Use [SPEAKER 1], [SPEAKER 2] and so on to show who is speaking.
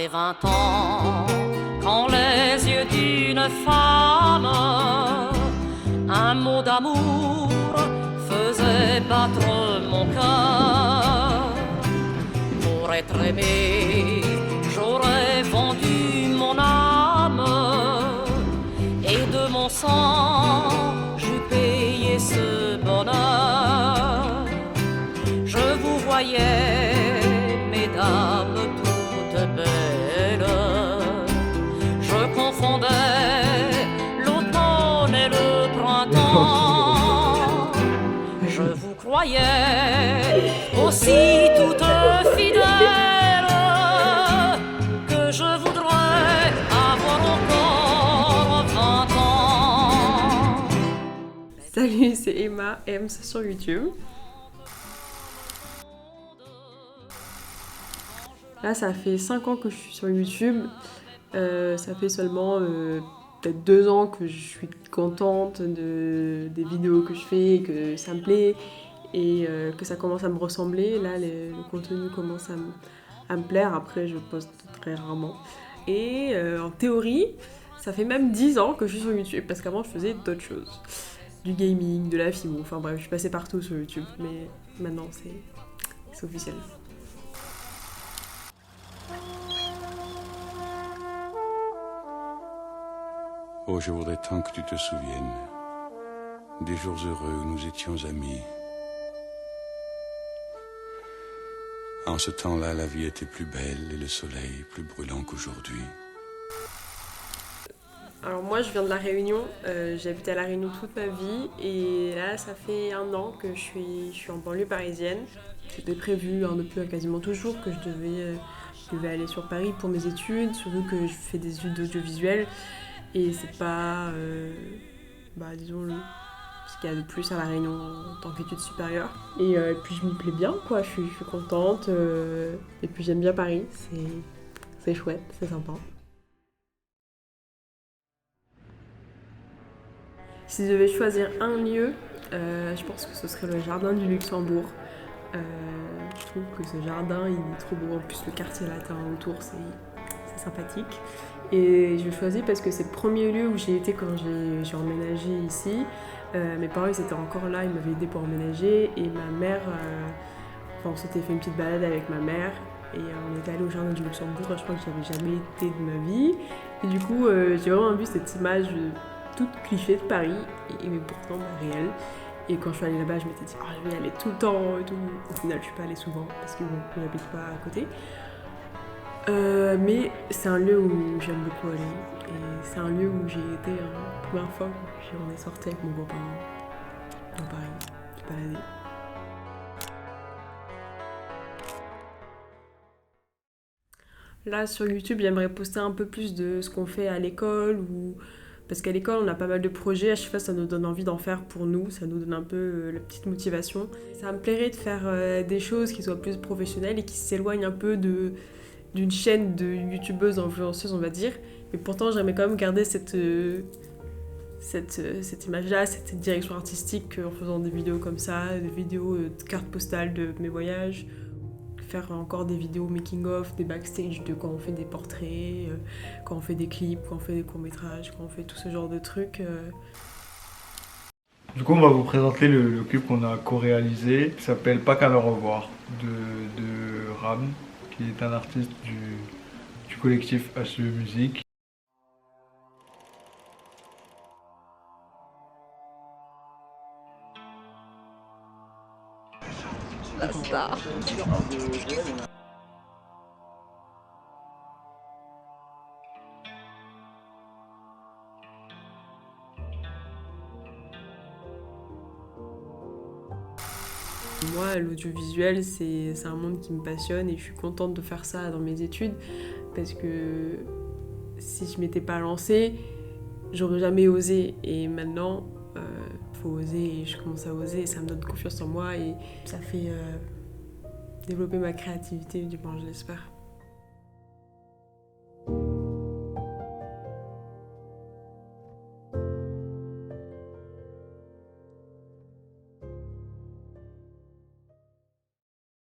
[SPEAKER 1] J'avais 20 ans quand les yeux d'une femme, un mot d'amour faisait battre mon cœur. Pour être aimé, j'aurais vendu mon âme et de mon sang j'eus payé ce bonheur. Je vous voyais, mesdames, toutes belles. Je confondais l'automne et le printemps. Je vous croyais aussi toutes fidèles, que je voudrais avoir encore 20 ans.
[SPEAKER 2] Salut, c'est Emma, Ems sur YouTube. Là, ça fait 5 ans que je suis sur YouTube. Ça fait seulement peut-être 2 ans que je suis contente des vidéos que je fais, que ça me plaît et que ça commence à me ressembler. Là, le contenu commence à me plaire. Après, je poste très rarement. Et en théorie, ça fait même 10 ans que je suis sur YouTube parce qu'avant, je faisais d'autres choses. Du gaming, de la film, enfin bref, je suis passée partout sur YouTube. Mais maintenant, c'est officiel.
[SPEAKER 3] Oh, je voudrais tant que tu te souviennes des jours heureux où nous étions amis. En ce temps-là, la vie était plus belle et le soleil plus brûlant qu'aujourd'hui.
[SPEAKER 2] Alors moi, je viens de La Réunion. J'ai habité à La Réunion toute ma vie et là, ça fait 1 an que je suis en banlieue parisienne. C'était prévu depuis quasiment toujours que je devais aller sur Paris pour mes études, surtout que je fais des études d'audiovisuel. Et c'est pas, disons, ce qu'il y a de plus à La Réunion en tant qu'études supérieures. Et puis je m'y plais bien, quoi, je suis contente. Et puis j'aime bien Paris, c'est chouette, c'est sympa. Si je devais choisir un lieu, je pense que ce serait le jardin du Luxembourg. Je trouve que ce jardin, il est trop beau. En plus, le quartier latin autour, c'est sympathique. Et je le choisis parce que c'est le premier lieu où j'ai été quand j'ai emménagé ici. Mes parents, ils étaient encore là, ils m'avaient aidé pour emménager. Et ma mère, on s'était fait une petite balade avec ma mère. Et on était allé au jardin du Luxembourg. Je crois que j'avais jamais été de ma vie. Et du coup, j'ai vraiment vu cette image toute cliché de Paris, mais pourtant réelle. Et quand je suis allée là-bas, je m'étais dit, je vais y aller tout le temps et tout. Au final, je suis pas allée souvent parce que bon, on n'habite pas à côté. Mais c'est un lieu où j'aime beaucoup aller. Et c'est un lieu où j'ai été la première fois où on est sorti avec mon copain dans Paris, se balader. Là sur YouTube, j'aimerais poster un peu plus de ce qu'on fait à l'école parce qu'à l'école, on a pas mal de projets, à chaque fois ça nous donne envie d'en faire pour nous, ça nous donne un peu la petite motivation. Ça me plairait de faire des choses qui soient plus professionnelles et qui s'éloignent un peu d'une chaîne de youtubeuses influenceuses, on va dire. Mais pourtant, j'aimerais quand même garder cette image-là, cette direction artistique en faisant des vidéos comme ça, des vidéos de cartes postales de mes voyages, faire encore des vidéos making-of, des backstage de quand on fait des portraits, quand on fait des clips, quand on fait des courts-métrages, quand on fait tout ce genre de trucs.
[SPEAKER 4] Du coup, on va vous présenter le clip qu'on a co-réalisé, qui s'appelle Pas qu'à le revoir, de Ram, qui est un artiste du collectif HE Musique.
[SPEAKER 5] La star.
[SPEAKER 2] Moi, l'audiovisuel, c'est un monde qui me passionne et je suis contente de faire ça dans mes études parce que si je m'étais pas lancée, j'aurais jamais osé. Et maintenant, faut oser et je commence à oser et ça me donne confiance en moi et ça fait développer ma créativité, du moins je l'espère.